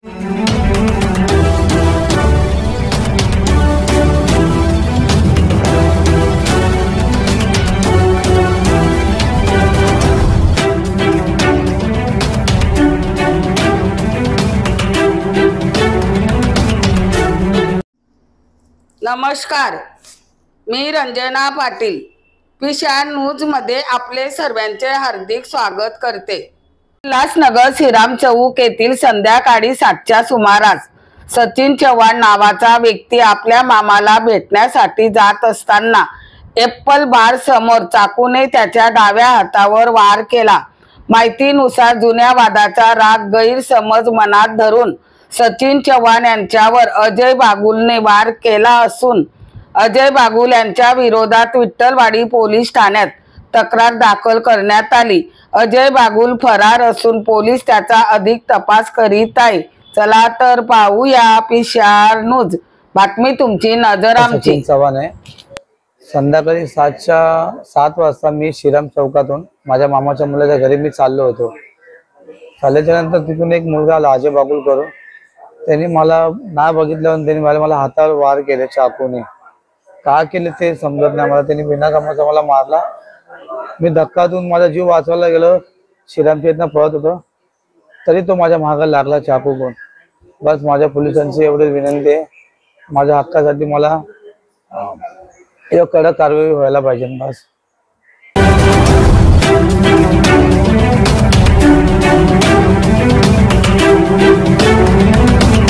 नमस्कार, मी रंजना पाटील पिशान न्यूज मध्ये आपले सर्वांचे हार्दिक स्वागत करते। उल्हासनगर श्रीराम चौक येथील संध्याकाळी 7च्या सुमारास सचिन चव्हाण नावाचा व्यक्ती आपल्या मामाला भेटण्यासाठी जात असताना एप्पल बार समोर चाकूने त्याच्या डाव्या हातावर वार केला। माहितीनुसार जुन्या वादाचा राग गैरसमज मनात धरून सचिन चव्हाण यांच्यावर अजय बागुलने वार केला असून अजय बागुल यांच्या विरोधात विठ्ठलवाडी पोलीस ठाण्यात तक्रार दाखल करण्यात आली। अजय बागुल फरार असून पोलीस त्याचा अधिक तपास करीत आहे। चला तर पाहूया पिशार न्यूज। बातमी तुमची नजर आमची। सचिन चव्हाण आहे। संध्याकाळी 7 वाजता मी श्रीराम चौकातून माझ्या मामाच्या मुलाच्या घरी मी चाललो होतो। चालल्याच्या नंतर तिथून एक मुलगा आला अजय बागुल करून। त्यांनी मला ना बघितल्यावर त्यांनी मला हातावर वार केले चाकूने। का केले ते समजत नाही मला। त्यांनी बिना कामाचा मला मारला। मी धक्का देऊन माझा जीव वाचवायला गेलो। श्रीरामच्या इथनं पळत होतो तरी तो माझ्या मागे लागला चाकू घेऊन। बस माझ्या पोलिसांची एवढी विनंती आहे, माझ्या हक्कासाठी मला कडक कारवाई व्हायला पाहिजे बस।